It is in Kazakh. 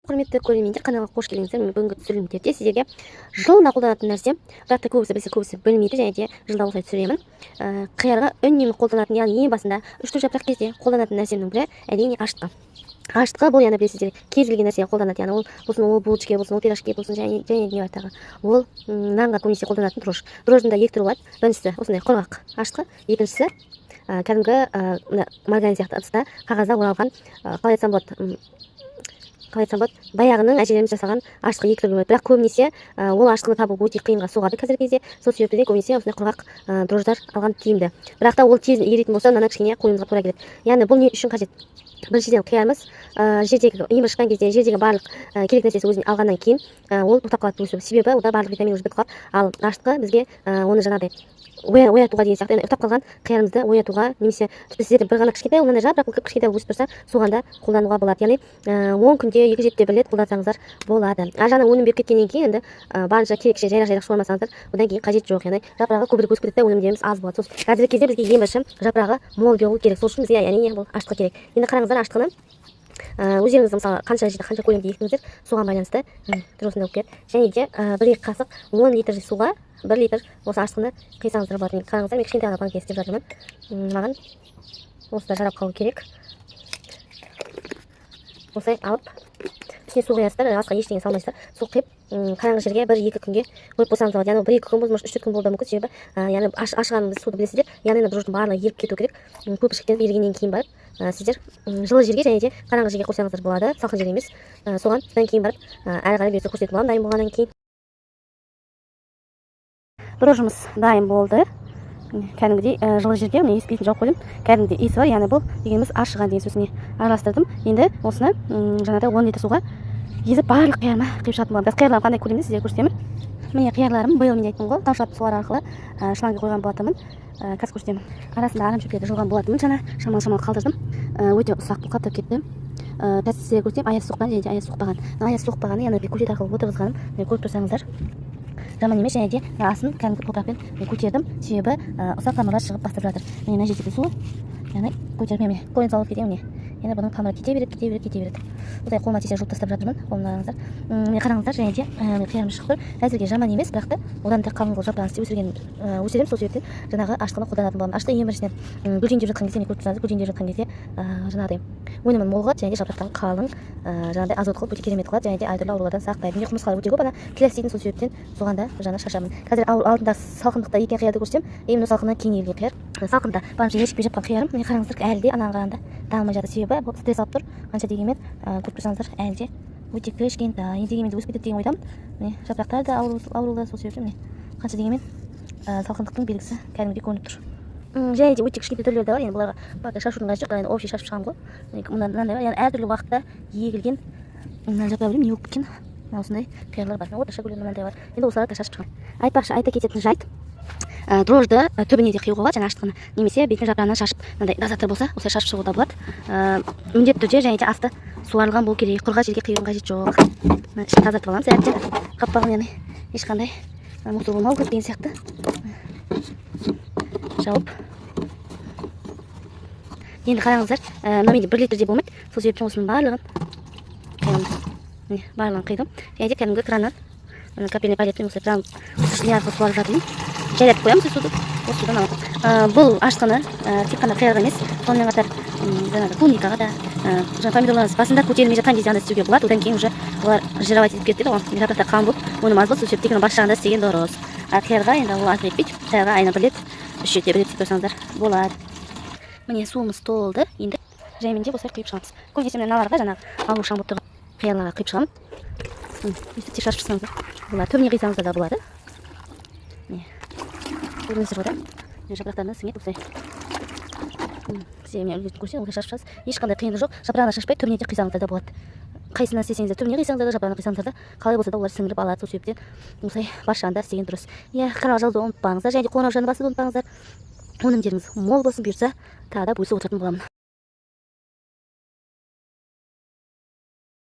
Құрметті көрермендер, каналға қош келдіңіздер. Бүгінгі түсірілімдерде сіздерге жылына қолданатын нәрсе, бірақ та көбісі білсе, көбісі білмейді, және де жылда осылай түсіремін. Қиярға үнемі қолданатын, яғни ең басында үш жапырақ кезде қолданатын нәрсемнің бірі әрине ашытқы. Ашытқы бұл яғни білесіздер, кез келген нәрсеге қолданады, яғни ол булочке болсын, ол пирожке болсын, және не айтағы. Ол нанға көбінесе қолданатын дрож. Дрождың да екі түрі болады. Біріншісі осындай құрғақ ашытқы, екіншісі кәдімгі маргарин сияқты ыдыста қағазда оралған, қалай айтсам болады, баяғының әжелеріміз жасаған ашытқы екі түрі болады. Бірақ көбінесе ол ашытқыны табу өте қиынға соғады қазіргі кезде. Сол себепті де көбінесе осындай құрғақ дрождар алған тиімді. Бірақ та ол тез еритін болса, мынаны кішкене қоюымызға тура келеді. Яғни бұл не үшін қажет? Біріншіден қиярымыз жердегі емір шыққан кезде жердегі барлық керек нәрсесі өзіне алғаннан кейін ол тоқтап қалады өсу. Себебі ода барлық витамин уже бітіп қалады. Ал ашытқы бізге оны жаңағыдай оятуға деген сияқты, ұйықтап қалған қиярымызды оятуға, немесе тіпті сіздердің бір ғана кішкентай мынандай жапырақ кішкентай өсіп тұрса, соған да қолдануға болады. Яғни 10 күнде 2-7 рет қолдансаңыздар болады. Жаңа өнім беріп кеткеннен кейін енді барынша керекше жайрақ суармасаңыздар, одан кейін қажет жоқ. Яғни жапырағы көбірек өсіп кетеді, өнімдеріміз аз болады. Қазіргі кезде бізге ең бірінші жапырағы мол болу керек. Сол үшін бізге яғни бұл ашытқы керек. Енді қараңыздар, ашытқыны өздеріңіз мысалы қанша жерде қанша көлемде ектіңіздер, соған байланысты осындай болып келеді. Және де 1-2 қасық 10 литр суға 1 литр осы ашытқыны құйсаңыздар болады. Қараңыздар, мен кішкентай банка істеп жатырмын. Маған осыда жарап қалу керек. Осылай алып, үстіне су құясыздар, асқа ештеңе салмайсыздар. Су құйып, қараңғы жерге 1-2 күнге қойып қойсаңыз болады. Яғни 1-2 күн болмаса 3-4 күн болуы мүмкін. Себебі яғни ашыған суды білесіздер, яғни дрождың барлығы еріп кету керек. Көпіршіктеніп ерігеннен кейін барып, сіздер жылы жерге және де қараңғы жерге қойсаңыздар болады, салқын жерге емес. Содан кейін барып әрі қарай берсе көрсетіп аламын дайын болғаннан кейін. Дрожжымыз дайын болды. Кәдімгідей жылы жерге міне еспейтін жауып қойдым. Кәдімгідей иісі бар, яғни бұл дегеніміз ашыған деген сөзіне араластырдым. Енді осыны жаңағыдай 10 литр суға езіп барлық қиярыма құйып шығатын боламын. Бірақ қиярларым қандай көлемде сіздерге көрсетемін. Міне қиярларым биыл мен айттым ғой, тамшылатып сулар арқылы шлангқа қойған болатынмын. Қазір көрсетемін. Арасында арамшөптерді жылған болатынмын. Жаңа шамал қалдырдым. Өте ұсақ болып қаптап кетті. Қазір сіздерге көрсетемін, аяз соққан және де аяз соқпаған. Аяз соқпағаны яғни көшет арқылы отырғызғаным көріп тұрсаңыздар жаман емес. Және де асын кәдімгі топырақпен көтердім, себебі ұсақ тамырлар шығып бастап жатыр. Мына жердегі су, яғни көтеріп міне қойын салып кетемін. Енді бұның тамыры кете береді. Осылай қолыма тисе жұлып тастап жатырмын. Қолымдарыңыздар. Міне қараңыздар, және де қиярым шығып тұр. Әзірге жаман емес, бірақ та одан да қалың қылып жапырағын істеп өсіремін. Сол себептен жаңағы ашытқыны қолданатын боламын. Ашытқы ең біріншіден гүлдендеп жатқан кезде, көріп тұрсаңыздар, гүлдендеп жатқан кезде жаңағыдай өнімін мол қылады, және де жапырақтан қалың, жаңағыдай азот қылып өте керемет қылады, және де әртүрлі аурулардан сақтайды. Міне құмырсқалар өте көп, ана келесі дейтін, сол себептен соған да жаңа шашамын. Қазір алдында салқындықта екен қиярды көрсетемін. Міне салқыннан кейін ерген қияр. Салқында барынша ешікпей жатқан қиярым. Міне қараңыздар, әлі де анаған қарағанда дамымай жатыр. Себебі бұл стресс алып тұр. Қанша дегенмен көріп тұрсаңыздар, әлі де өте кішкентай, дегенмен де өсіп кетеді деген ойдамын. Міне жапырақтар да аурулы, сол себептен міне қанша дегенмен салқындықтың белгісі кәдімгідей көрініп тұр. Және де өте кішкентай түрлері де бар. Енді бұларға бақай шашудың қажеті жоқ, общий шашып шығамын ғой. Мынандай бар, яғни әртүрлі уақытта егілген жапырақ білемін, не болып кеткен осындай қиярлар бар. Орташа көлемді мынандай бар. Енді осыларды да шашып шығамын. Айтпақшы, айта кететін жайт, дрожжды түбіне де қиюға болады, жаңа ашытқыны, немесе бетін жапырағынан шашып, мынандай дозатор болса, осылай шашып шығуға да болады. Міндетті түрде және де асты суарылған болу керек, құрғақ жерге қиюдың қажеті жоқ. Ішін тазартып аламыз, әріптен қаппағын, яғни ешқандай мусор болмау керек деген сияқты жауып. Енді қараңыздар, менде 1 литрде болмайды, сол себептен осының барлығын қидым. Және де кәдімгі краннан капельный палетпен осылай кран не арқылы суарып жатырмын. Жайлатып қоямыз суды. Осы судан аламын. Бұл ашытқыны тек қана қиярға емес, сонымен қатар жаңағы клубникаға да, помидорларыңыз басында көтерілмей жатқан кезде анда істеуге болады. Одан кейін уже олар жировать етіп кетеді ғой. Жапырақтар қалың болып, өнім аз болды, сол себептен бас жағында істеген дұрыс. Қиярға енді ол артық етпейді. Қиярға айына 1 рет, 3 жеті 1 рет істеп қойсаңыздар болады. Міне суымыз толды. Енді жаймен де осылай құйып шығамыз. Көбінесе мыналарға жаңағы алу шам болып тұрған қиярларға құйып шығамын. Өйстіп шашып шығсаңыздар болады. Төбіне қисаңыздар да болады. Көрдіңіздер ғой да? Жапырақтарына сіңеді осылай. Сізге үлгісін көрсе, олай шашып шығасыз. Ешқандай қиындығы жоқ. Жапырағына шашпай, төбіне де қисаңыздар да болады. Қайсына істесеңіздер, төбіне қисаңыздар да, жапырағына қисаңыздар да, қалай болса да олар сіңіріп алады. Сол себептен осылай бас жағында істеген дұрыс. Канал жазуды ұмытпаңыздар, және қоңырау жаны басуды ұмытпаңыздар. Өнімдеріңіз мол болсын, бұйырса тағы да бөлісіп отыратын боламын.